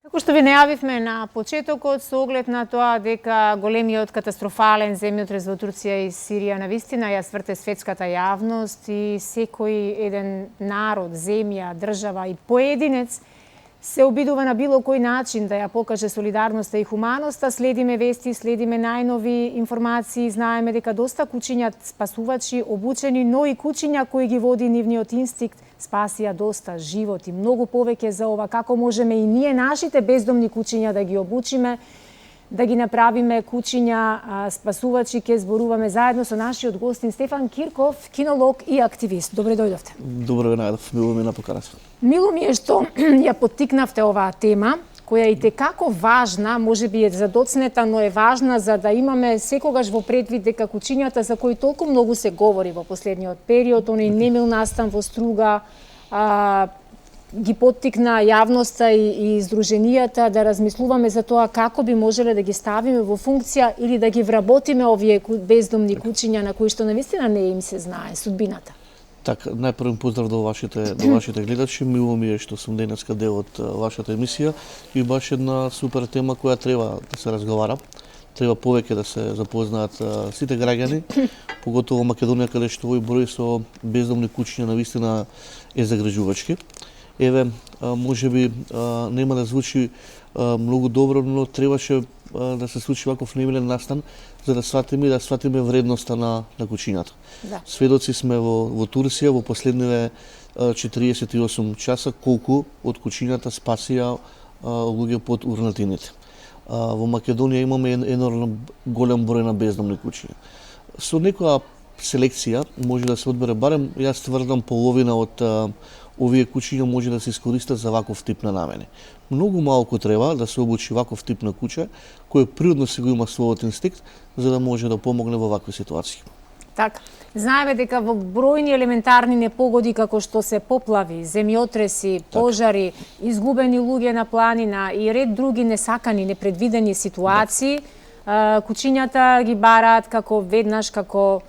Како што ви најавивме на почетокот, со оглед на тоа дека големиот катастрофален земјотрес во Турција и Сирија навистина ја сврте светската јавност и секој еден народ, земја, држава и поединец се обидува на било кој начин да ја покаже солидарноста и хуманоста. Следиме вести, следиме најнови информации, знаеме дека доста кучиња спасувачи, обучени, но и кучиња кои ги води нивниот инстинкт, спасија доста животи, многу повеќе за ова. Како можеме и ние нашите бездомни кучиња да ги обучиме, да ги направиме кучиња спасувачи, ке зборуваме заедно со нашиот гостин Стефан Кирков, кинолог и активист. Добре дојдовте. Добро ве најдов, мило ми на поканата. Мило ми е што ја поттикнавте оваа тема, која е текако важна, можеби е задоцнета, но е важна за да имаме секогаш во предвид дека кучињата за кои толку многу се говори во последниот период, оној немил настан во Струга, ги поттикна јавноста и издруженијата да размислуваме за тоа како би можеле да ги ставиме во функција или да ги вработиме овие бездомни кучиња на кои што навистина не им се знае судбината. Така, најпрвен поздрав до вашите гледачи. Мило ми е што сум денеска дел од вашата емисија и баш една супер тема која треба да се разговара. Треба повеќе да се запознаат сите граѓани, поготово Македонија каде што овој број со бездомни кучиња навистина е загрижувачки. Еве, можеби нема да звучи многу добро, но требаше да се случи ваков немилен настан за да сватиме вредноста на кучињата. Да. Сведоци сме во Турција во последниве 48 часа колку од кучињата спасија луѓе под урнатините. Во Македонија имаме енормно голем број на бездомни кучиња. Со некоја селекција може да се одбере барем, јас тврдам, половина од овие кучиња може да се искористат за ваков тип на намени. Многу малку треба да се обучи ваков тип на куче, кој природно си го има својот инстинкт, за да може да помогне во вакви ситуации. Така. Знаеме дека во бројни елементарни непогоди како што се поплави, земјотреси, пожари, изгубени луѓе на планина и ред други несакани, непредвидени ситуации, кучињата ги бараат како веднаш како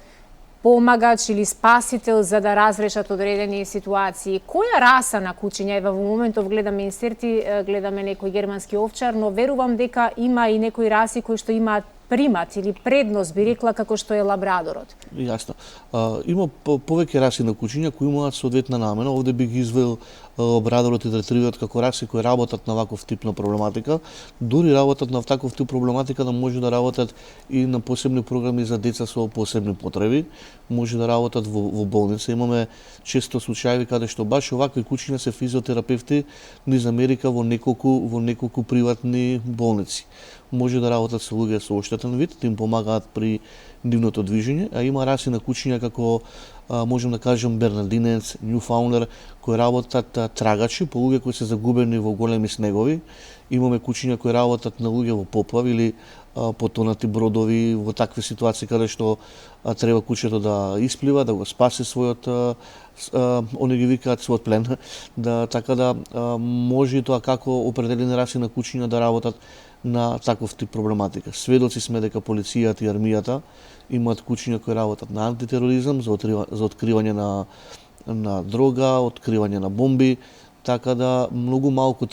помагач или спасител за да разрешат одредени ситуации. Која раса на кучиња? Ева во моментов гледаме инсерти, гледаме некој германски овчар, но верувам дека има и некои раси кои што имаат примат или предност, би рекла, како што е лабрадорот. Јасно. Има повеќе раси на кучиња кои имаат соодветна намена. Овде би ги извел лабрадорот и ретриверот како раси кои работат на ваков тип на проблематика. Дури работат на таков тип проблематика да може да работат и на посебни програми за деца со посебни потреби. Може да работат во болница. Имаме често случаи каде што баш овакви кучиња се физиотерапевти низ Америка во неколку приватни болници. Може да работат со луѓе со оштетен вид, да им помагаат при нивното движење, а има раси на кучиња како можем да кажем Бернардинец, Нјуфаундер, кои работат трагачи по луѓе кои се загубени во големи снегови. Имаме кучиња кои работат на луѓе во поплави или потонати бродови, во такви ситуации каде што треба кучето да исплива, да го спаси својот они ги викаат својот плен, така да може и тоа како определени раси на кучиња да работат на таков тип проблематика. Сведоци сме дека полицијата и армијата имаат кучиња кои работат на антитероризам, за откривање на дрога, откривање на бомби, така да многу малку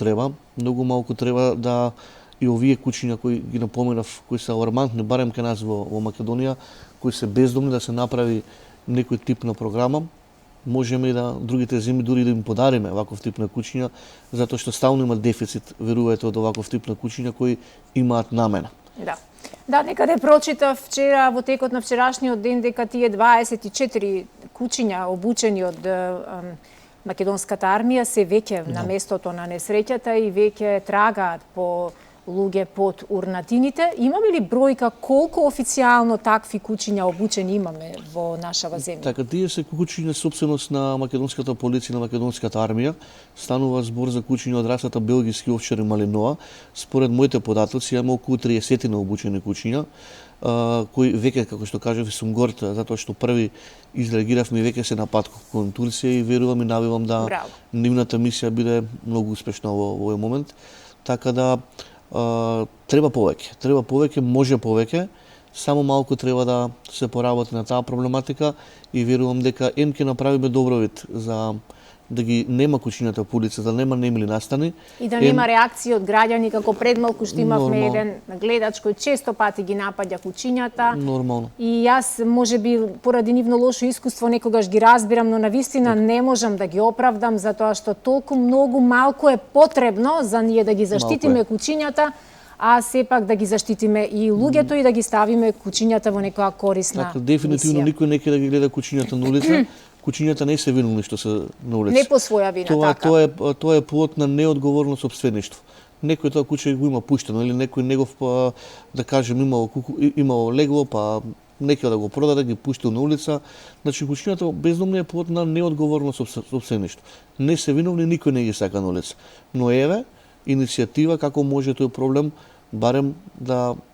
треба да и овие кучиња кои ги напоменав, кои се алармантни, барем кај нас во Македонија, кои се бездомни, да се направи некој тип на програма. Можеме и да другите зими дури да им подариме ваков тип на кучиња, затоа што стално има дефицит, верувајте, од оваков тип на кучиња кои имаат намена. Да, некаде прочитав вчера во текот на вчерашниот ден дека тие 24 кучиња обучени од македонската армија се веќе на местото на несреќата и веќе трагаат по луѓе под урнатините. Имаме ли бројка колку официјално такви кучиња обучени имаме во нашава земја? Така, тие се кучиња сопственост на македонската полиција, на македонската армија. Станува збор за кучиња од расата белгиски овчари Малинова. Според моите податоци имаме околу 30 на обучени кучиња, кои веќе, како што кажав, сум горд, затоа што први изреагиравме и веќе се на пат кон Турција и верувам и навивам да нивната мисија биде многу успешна во овој момент. Така да треба повеќе, може повеќе, само малку треба да се поработи на таа проблематика и верувам дека ем ќе направиме добровид за да ги нема кучињата по улицата, да нема немили настани. И да нема реакции од граѓани, како пред малку што имавме Нормално. еден гледач кој често пати ги напаѓа кучињата. Нормално. И јас, можеби, поради нивно лошо искуство, некогаш ги разбирам, но навистина не можам да ги оправдам, затоа што толку многу малку е потребно за ние да ги заштитиме кучињата, а сепак да ги заштитиме и луѓето и да ги ставиме кучињата во некоја корисна Така, дефинитивно мисија. никој не ќе да ги гледа кучињата на улица. Кучињата не се виновни што се на улица. Не по своја вина, така. Тоа е плод на неодговорно сопствеништво. Некој тоа куче го има пуштено или некој негов, да кажем, имало легло, па некој да го продаде, ги пуштил на улица. Значи кучињата бездомни е плод на неодговорно сопствеништво. Не се виновни, никој не ги сака на улица. Но еве иницијатива како може тој проблем барем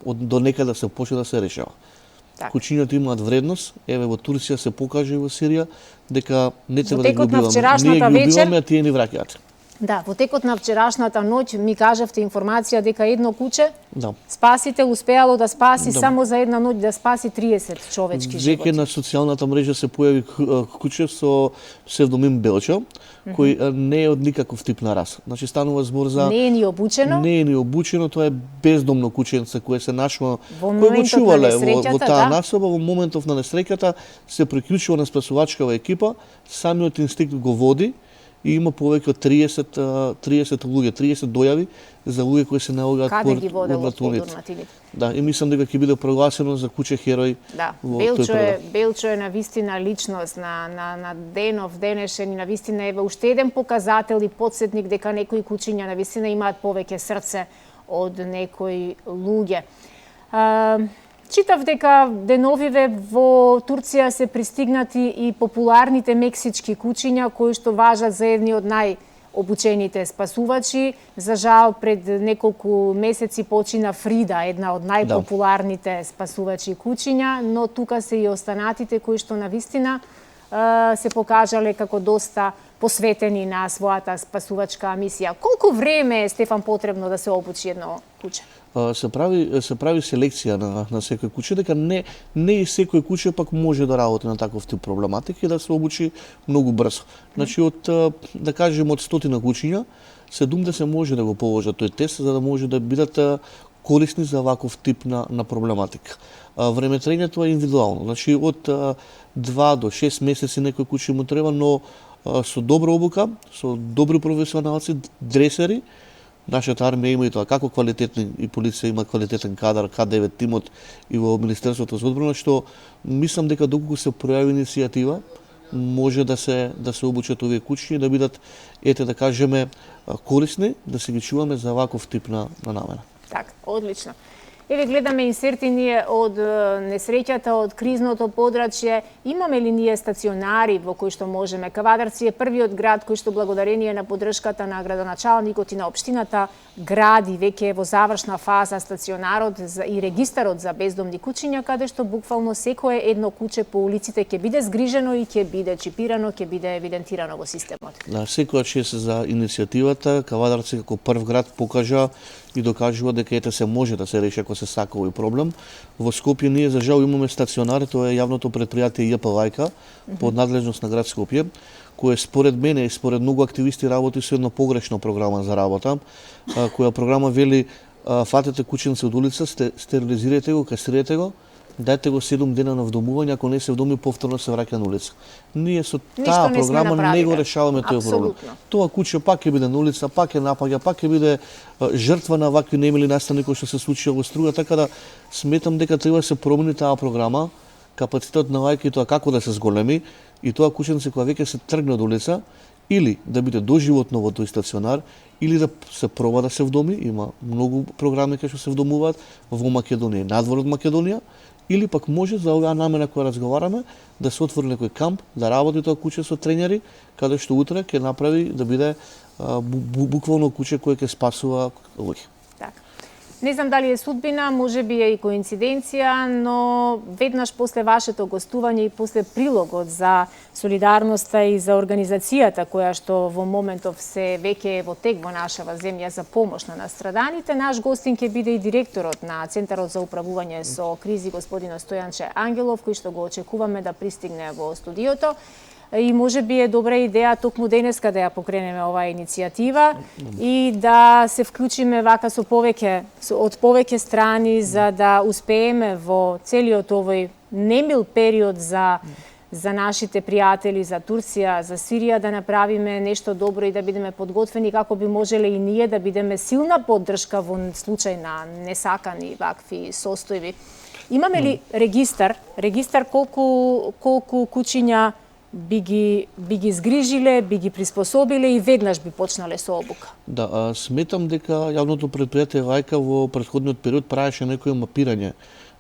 до некаде да се почне да се решава. Так. Кучињата имаат вредност, еве во Турција се покаже и во Сирија дека не треба да ги текот на убиваме. вчерашната Ние ги вечер- убиваме, а тие ни враќаат. Да, во текот на вчерашната ноќ ми кажавте информација дека едно куче, Да. спасител успеало да спаси Да. само за една ноќ да спаси 30 човечки Веќе животи. на социјалната мрежа се појави куче со псевдоним Белчо, кој не е од никаков тип на раса. Значи станува збор за Не е ни обучено. Не е ни обучено, тоа е бездомно кученце кое се нашlo, Во кој го моментот на чувале во несреќата, таа да. насоба, во моментов на несреќата се приклучува на спасувачкава екипа, самиот инстинкт го води и има повеќе од 30 луѓе, 30 дојави за луѓе кои се наоѓаат Каде ги водело Батуница. подурнатините? Да, и мислам дека ќе биде прогласено за куче херој Да, во тој Белчо е навистина личност на денов денешен и навистина е уште еден показател и подсетник дека некои кучиња навистина имаат повеќе срце од некои луѓе. Читав дека деновиве во Турција се пристигнати и популарните мексички кучиња кои што важат за едни од најобучените спасувачи. За жал, пред неколку месеци почина Фрида, една од најпопуларните спасувачи кучиња, но тука се и останатите кои што навистина се покажале како доста посветени на својата спасувачка мисија. Колку време е, Стефан, потребно да се обучи едно куче? се прави селекција на секој куче, дека не и секој куче пак може да работи на таков тип проблематика и да се обучи многу брзо. Значи од да кажеме од 100 кучиња, 70 може да го положат тој тест за да може да бидат корисни за ваков тип на проблематика. Времетраењето е индивидуално, значи од 2 до 6 месеци некој куче му треба, но со добра обука, со добри професионалци, дресери. Нашата армија има и тоа како квалитетни и полиција има квалитетен кадар, К9 тимот и во Министерството за одбрана, што мислам дека доколку се пројави иницијатива, може да се обучат овие кучиња и да бидат, ете да кажеме, корисни, да се ги чуваме за ваков тип на намена. Така, одлично. Еве гледаме инсерти ние од несреќата, од кризното подрачје. Имаме ли ние стационари во кои што можеме? Кавадарци е првиот град кој што благодарение на поддршката на градоначалникот и на општината гради веќе во завршна фаза стационарот и регистарот за бездомни кучиња, каде што буквално секое едно куче по улиците ќе биде згрижено и ќе биде чипирано, ќе биде евидентирано во системот. Да, секоја чест за иницијативата. Кавадарци како прв град покажа и докажува дека ете се може да се реши ако се сака овој проблем. Во Скопје ние за жал имаме стационар, тоа е јавното претпријатие ЈП под надлежност на град Скопје, кој според мене и според многу активисти работи со една погрешна програма за работа, која програма вели фатете кученце од улица, стерилизирате го, кастрирате го, дајте го 7 дена на вдомување, ако не се вдоми, повторно се враќа на улица. Ние со таа програма не го решаваме тој проблем. Тоа куче пак ќе биде на улица, пак ќе напаѓа, пак ќе биде жртва на вакви немили настани кои што се случија во Струга, така да сметам дека треба да се промени таа програма, капацитетот на лајките како да се зголеми и тоа кученце кога веќе се тргне од улица или да биде доживотно во тој стационар, или да се проба да се вдоми, има многу програми кои што се вдомуваат во Македонија и надвор од Македонија, или пак може за оваа намена која разговараме да се отвори некој камп, да работи тоа куче со тренери, каде што утре ќе направи да биде буквално куче кое ќе спасува луѓе. Така. Не знам дали е судбина, може би е и коинциденција, но веднаш после вашето гостување и после прилогот за солидарноста и за организацијата која што во моментов се веќе е во тек во нашава земја за помош на настраданите, наш гостин ќе биде и директорот на Центарот за управување со кризи, господинот Стојанче Ангелов, кој што го очекуваме да пристигне во студиото. и може би е добра идеја токму денеска да ја покренеме оваа иницијатива и да се вклучиме вака од повеќе страни за да успееме во целиот овој немил период за нашите пријатели, за Турција, за Сирија, да направиме нешто добро и да бидеме подготвени како би можеле и ние да бидеме силна поддршка во случај на несакани вакви состојби. Имаме ли регистар колку куќиња би ги згрижиле, би ги приспособиле и веднаш би почнале со обука? Да, сметам дека јавното предпријатие Вајка во претходниот период правеше некој мапирање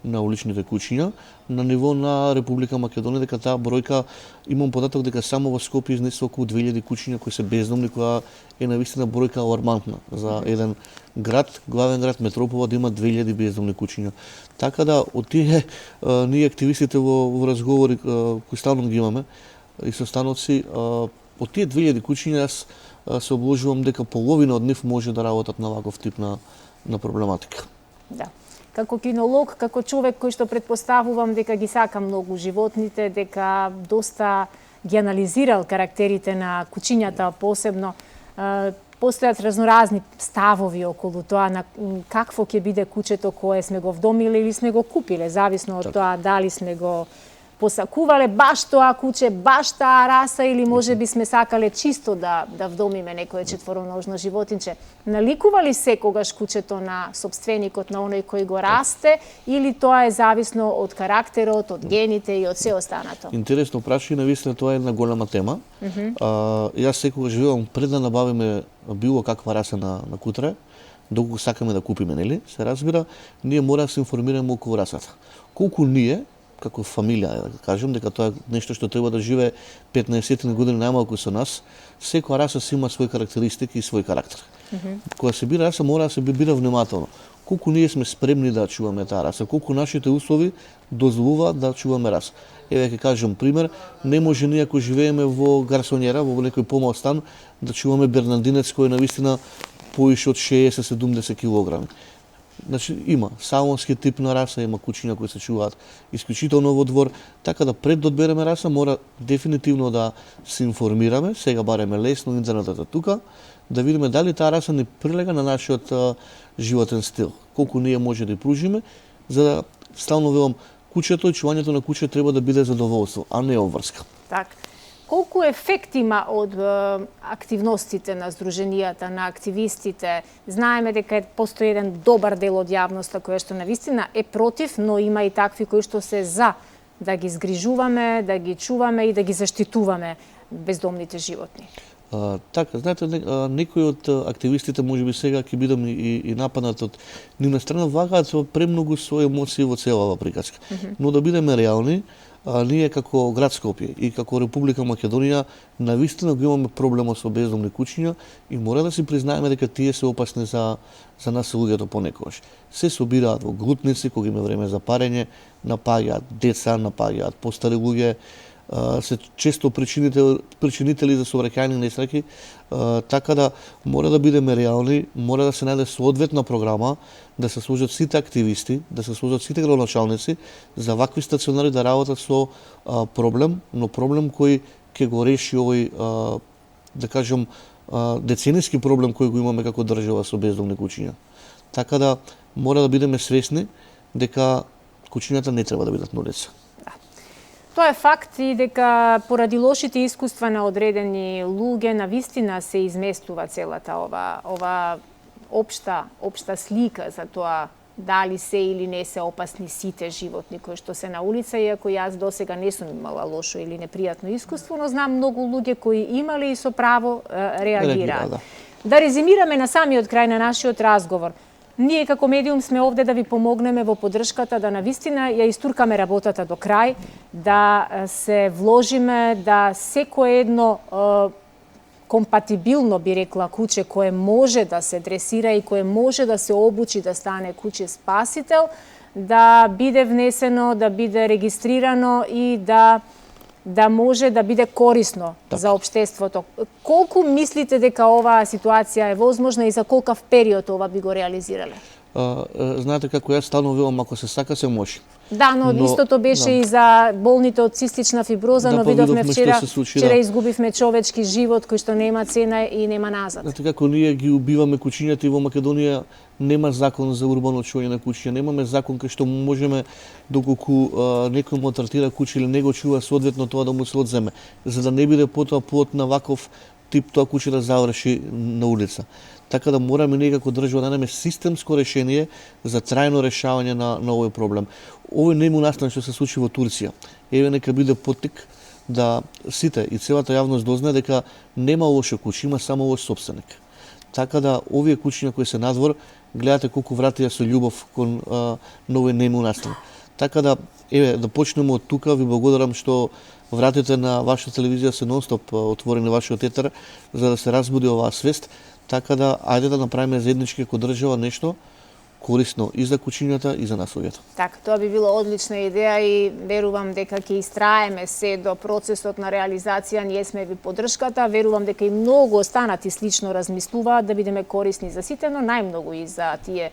на уличните куќиња на ниво на Република Македонија, дека таа бројка, имам податок дека само во Скопје изнесе околу 2000 куќиња кои се бездомни, која е навистина бројка алармантна за еден град, главен град, метропола, да има 2000 бездомни куќиња. Така да, од тие ние активистите во разговори кои стално ги имаме и состаноци, од тие 2000 куќиња јас се обложувам дека половина од нив може да работат на ваков тип на проблематика. Да. Како кинолог, како човек кој што предпоставувам дека ги сака многу животните, дека доста ги анализирал карактерите на куќињата посебно, постојат разноразни ставови околу тоа на какво ќе биде куќето кое сме го вдомиле или сме го купиле, зависно од тоа дали сме го посакувале баш тоа куќе, баш таа раса или може би сме сакале чисто да вдомиме некое четвороножно животинче. Наликува ли секогаш куќето на сопственикот, на оној кој го расте, или тоа е зависно од карактерот, од гените и од се останато? Интересно прашање, навистина тоа е една голема тема. Јас секогаш живеам пред да набавиме било каква раса на кутре, доколку сакаме да купиме, нели? Се разбира, ние мора да се информираме околу расата. Колку ние како фамилија, да кажем, дека тоа е нешто што треба да живее 15 години најмалку со нас, секоја раса си има свои карактеристики и свој карактер. Кога се бира раса, мора да се бира внимателно. Колку ние сме спремни да чуваме таа раса, колку нашите услови дозволуваат да чуваме раса. Еве ќе кажем пример, не може ние ако живееме во гарсонјера, во некој помал стан, да чуваме бернардинец кој е навистина поише од 60-70 килограми. Значи има салонски тип на раса, има куќиња кои се чуваат исклучително во двор, така да пред да одбереме раса мора дефинитивно да се информираме, сега бареме лесно интернетот е тука, да видиме дали таа раса не прилега на нашиот животен стил, колку ние може да ја пружиме, за да стално велам куќето и чувањето на куќе треба да биде задоволство, а не обврска. Така. Колку ефект има од активностите на здруженијата, на активистите? Знаеме дека постои еден добар дел од јавноста која што навистина е против, но има и такви кои што се за да ги згрижуваме, да ги чуваме и да ги заштитуваме бездомните животни. Така, знаете, некои од активистите можеби сега ќе бидам и нападнат од нивна страна, влагаат премногу своји емоции во целава приказка. Но да бидеме реални, ние како град Скопје и како Република Македонија навистина го имаме проблемот со бездомни куќиња и мора да си признаеме дека тие се опасни за нас луѓето понекогаш. Се собираат во глутници кога има време за парење, напаѓаат деца, напаѓаат постари луѓе, се често причинители за сообраќајни несреќи, така да мора да бидеме реални, мора да се најде соодветна програма, да се сложат сите активисти, да се сложат сите градоначалници за вакви стационари да работат со проблем, но проблем кој ќе го реши овој, да кажем, деценијски проблем кој го имаме како држава со бездомни куќиња. Така да мора да бидеме свесни дека куќињата не треба да бидат на улица. Тоа е факт и дека поради лошите искуства на одредени луѓе навистина се изместува целата ова општа слика за тоа дали се или не се опасни сите животни кои што се на улица, иако јас досега не сум имала лошо или непријатно искуство, но знам многу луѓе кои имале и со право реагираат. Да резимираме на самиот крај на нашиот разговор. Ние како медиум сме овде да ви помогнеме во поддршката, да навистина ја истуркаме работата до крај, да се вложиме, да секое едно компатибилно, би рекла, куќе кое може да се дресира и кое може да се обучи да стане куќе спасител, да биде внесено, да биде регистрирано и да може да биде корисно за општеството. Колку мислите дека оваа ситуација е возможна и за колкав период ова би го реализирале? знаете како јас стално велам, ако се сака се може. Да, но истото беше и за болните од цистична фиброза, но видовме вчера изгубивме човечки живот кој што нема цена и нема назад. Знаете како ние ги убиваме кучињата и во Македонија нема закон за урбано чување на кучиња, немаме закон кај што можеме доколку некој му третира куче или не го чува соодветно тоа да му се одземе, за да не биде потоа плод на ваков тип тоа куче да заврши на улица. Така да мораме ние како држава да најдеме системско решение за трајно решавање на овој проблем. Овој не му настан што се случи во Турција. Еве нека биде поттик да сите и целата јавност дознае дека нема лошо куче, има само лош сопственик. Така да овие кучиња кои се надвор, гледате колку вратија со љубов кон овој не му настан. Така да еве да почнеме од тука. Ви благодарам што вратите на вашата телевизија се нонстоп отворени вашиот етер за да се разбуди оваа свест. Така да, ајде да направиме заеднички како држава нешто корисно и за кучињата и за нас луѓето. Така, тоа би било одлична идеја и верувам дека ќе истраеме се до процесот на реализација. Ние сме ви поддршката, верувам дека и многу останати слично размислуваат да бидеме корисни за сите, но најмногу и за тие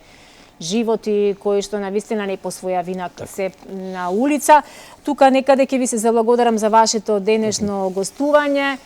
животи кои што навистина не по своја вина се на улица. Тука некаде ќе ви се заблагодарам за вашето денешно гостување.